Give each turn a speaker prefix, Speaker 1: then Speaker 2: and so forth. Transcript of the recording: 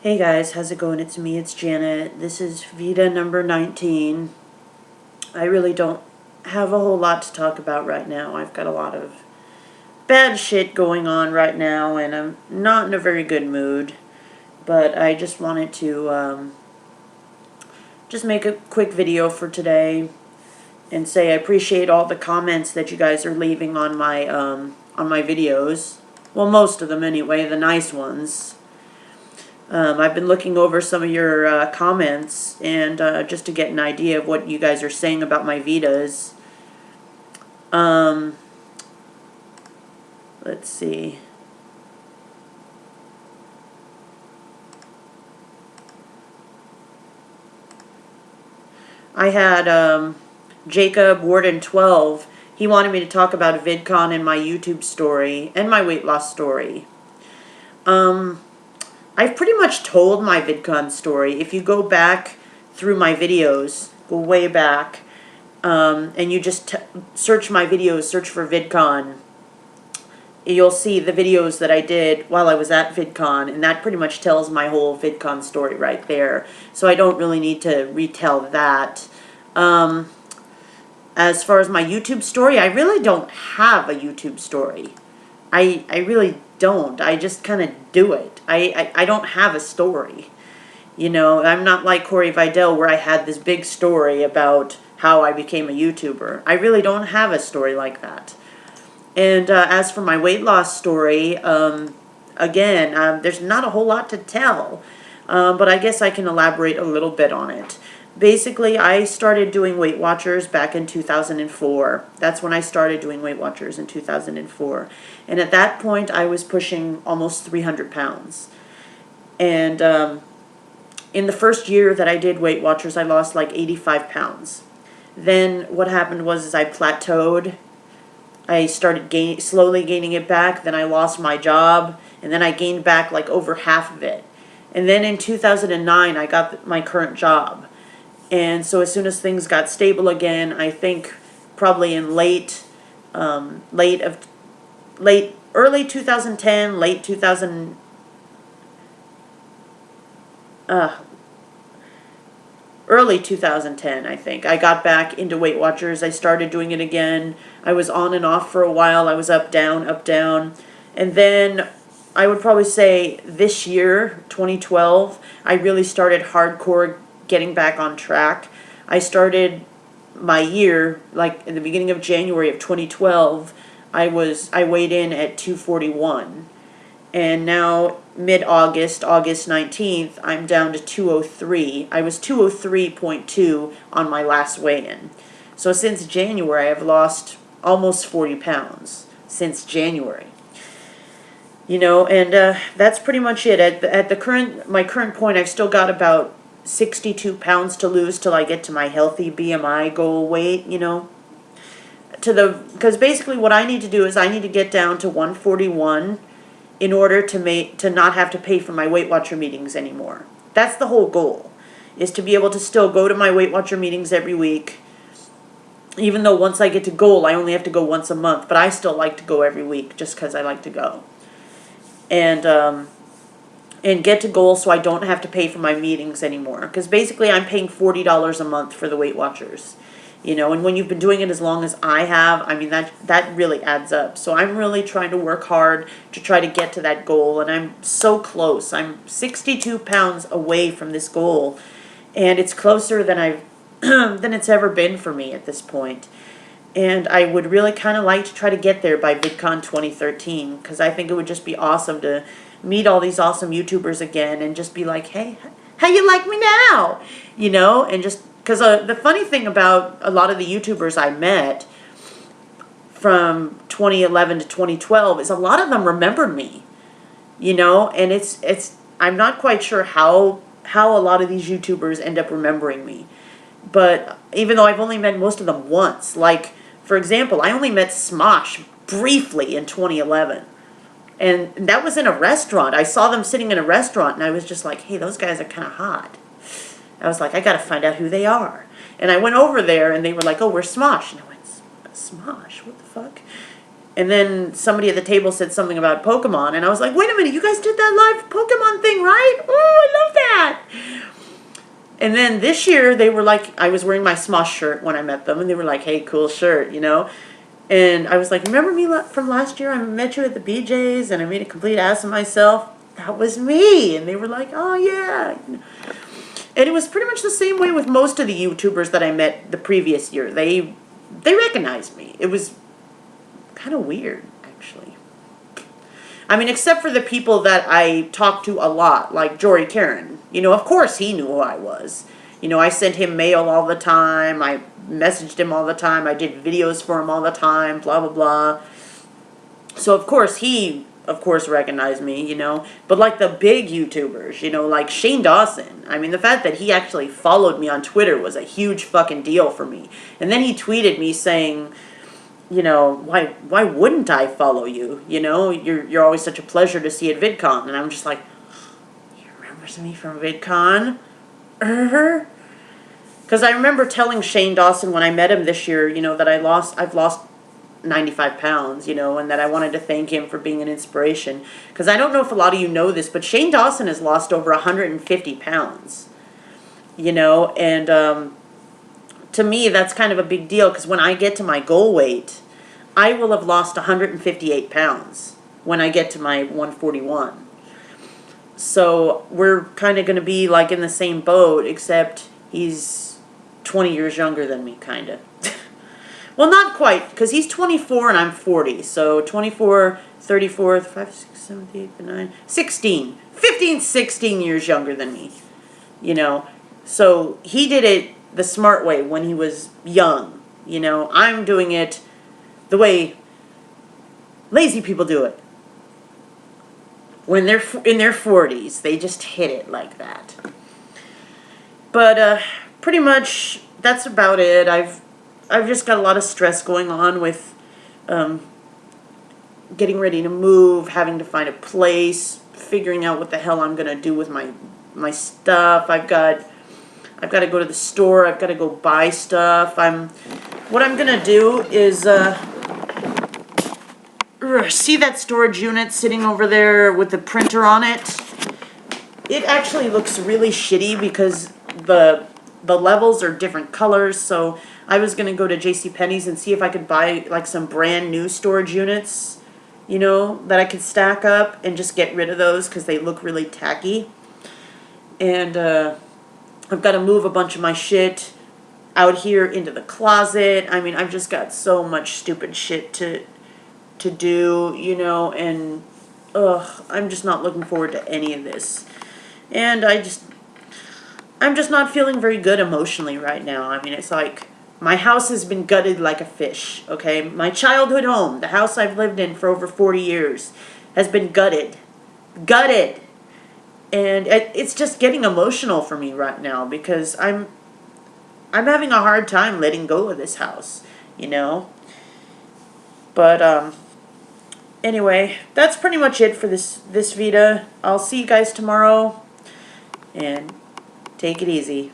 Speaker 1: Hey guys, how's it going? It's me, it's Janet. This is VEDA number 19. I really don't have a whole lot to talk about right now. I've got a lot of bad shit going on right now, and I'm not in a very good mood. But I just wanted to just make a quick video for today and say I appreciate all the comments that you guys are leaving on my videos. Well, most of them anyway, the nice ones. I've been looking over some of your comments and just to get an idea of what you guys are saying about my Vitas. Let's see. I had Jacob Warden 12. He wanted me to talk about VidCon and my YouTube story and my weight loss story. I've pretty much told my VidCon story. If you go back through my videos, go way back, and you just search my videos, search for VidCon, you'll see the videos that I did while I was at VidCon, and that pretty much tells my whole VidCon story right there. So I don't really need to retell that. As far as my YouTube story, I really don't have a YouTube story. I really don't. I just kind of do it. I don't have a story. You know, I'm not like Corey Vidal where I had this big story about how I became a YouTuber. I really don't have a story like that. And as for my weight loss story, again, there's not a whole lot to tell. But I guess I can elaborate a little bit on it. Basically, I started doing Weight Watchers back in 2004. That's when I started doing Weight Watchers, in 2004. And at that point, I was pushing almost 300 pounds. And in the first year that I did Weight Watchers, I lost like 85 pounds. Then what happened was I plateaued. I started slowly gaining it back. Then I lost my job. And then I gained back like over half of it. And then in 2009, I got my current job. And so as soon as things got stable again, I think probably in early 2010, early 2010, I think, I got back into Weight Watchers. I started doing it again. I was on and off for a while. I was up, down, up, down. And then I would probably say this year, 2012, I really started hardcore getting back on track. I started my year, like in the beginning of January of 2012, I weighed in at 241. And now mid-August, August 19th, I'm down to 203. I was 203.2 on my last weigh-in. So since January, I've lost almost 40 pounds since January. You know, and that's pretty much it. At my current point, I've still got about 62 pounds to lose till I get to my healthy BMI goal weight, you know. Because basically what I need to do is I need to get down to 141 in order to not have to pay for my Weight Watcher meetings anymore. That's the whole goal, is to be able to still go to my Weight Watcher meetings every week, even though once I get to goal, I only have to go once a month, but I still like to go every week just because I like to go. And get to goal so I don't have to pay for my meetings anymore. Because basically I'm paying $40 a month for the Weight Watchers. You know, and when you've been doing it as long as I have, I mean, that really adds up. So I'm really trying to work hard to try to get to that goal, and I'm so close. I'm 62 pounds away from this goal, and it's closer than than it's ever been for me at this point. And I would really kind of like to try to get there by VidCon 2013, because I think it would just be awesome to meet all these awesome YouTubers again and just be like, hey, how you like me now? You know, and just, because the funny thing about a lot of the YouTubers I met from 2011 to 2012 is a lot of them remembered me, you know, and I'm not quite sure how a lot of these YouTubers end up remembering me. But even though I've only met most of them once, like, for example, I only met Smosh briefly in 2011. And that was in a restaurant. I saw them sitting in a restaurant, and I was just like, hey, those guys are kind of hot. I was like, I got to find out who they are. And I went over there, and they were like, oh, we're Smosh. And I went, Smosh? What the fuck? And then somebody at the table said something about Pokemon, and I was like, wait a minute, you guys did that live Pokemon thing, right? Oh, I love that. And then this year, they were like, I was wearing my Smosh shirt when I met them, and they were like, hey, cool shirt, you know? And I was like, remember me from last year? I met you at the BJ's, and I made a complete ass of myself. That was me. And they were like, oh, yeah. And it was pretty much the same way with most of the YouTubers that I met the previous year. They recognized me. It was kind of weird, actually. I mean, except for the people that I talked to a lot, like Jory Karen. You know, of course he knew who I was. You know, I sent him mail all the time. I messaged him all the time. I did videos for him all the time, blah, blah, blah. So, of course, he, recognized me, you know. But like the big YouTubers, you know, like Shane Dawson. I mean, the fact that he actually followed me on Twitter was a huge fucking deal for me. And then he tweeted me saying, you know, why wouldn't I follow you? You know, you're always such a pleasure to see at VidCon. And I'm just like, he remembers me from VidCon? Because I remember telling Shane Dawson when I met him this year, you know, that I've lost 95 pounds, you know, and that I wanted to thank him for being an inspiration. Because I don't know if a lot of you know this, but Shane Dawson has lost over 150 pounds, you know, and to me, that's kind of a big deal, because when I get to my goal weight, I will have lost 158 pounds when I get to my 141. So we're kind of going to be like in the same boat, except he's 20 years younger than me, kind of. Well, not quite, because he's 24 and I'm 40. So 24, 34, 5, 6, 7, 8, 9, 16. 15, 16 years younger than me, you know. So he did it the smart way when he was young, you know. I'm doing it the way lazy people do it. When they're in their 40s, they just hit it like that. But pretty much that's about it. I've just got a lot of stress going on with getting ready to move, having to find a place, figuring out what the hell I'm gonna do with my stuff. I've got to go to the store. I've got to go buy stuff. What I'm gonna do is see that storage unit sitting over there with the printer on it. It actually looks really shitty because the levels are different colors. So I was gonna go to JCPenney's and see if I could buy like some brand new storage units, you know, that I could stack up and just get rid of those because they look really tacky. And I've got to move a bunch of my shit out here into the closet. I mean, I've just got so much stupid shit to do, you know, and I'm just not looking forward to any of this. And I'm just not feeling very good emotionally right now. I mean, it's like my house has been gutted like a fish, okay? My childhood home, the house I've lived in for over 40 years, has been gutted. Gutted! And it's just getting emotional for me right now because I'm having a hard time letting go of this house, you know? But anyway, that's pretty much it for this VEDA. I'll see you guys tomorrow, and take it easy.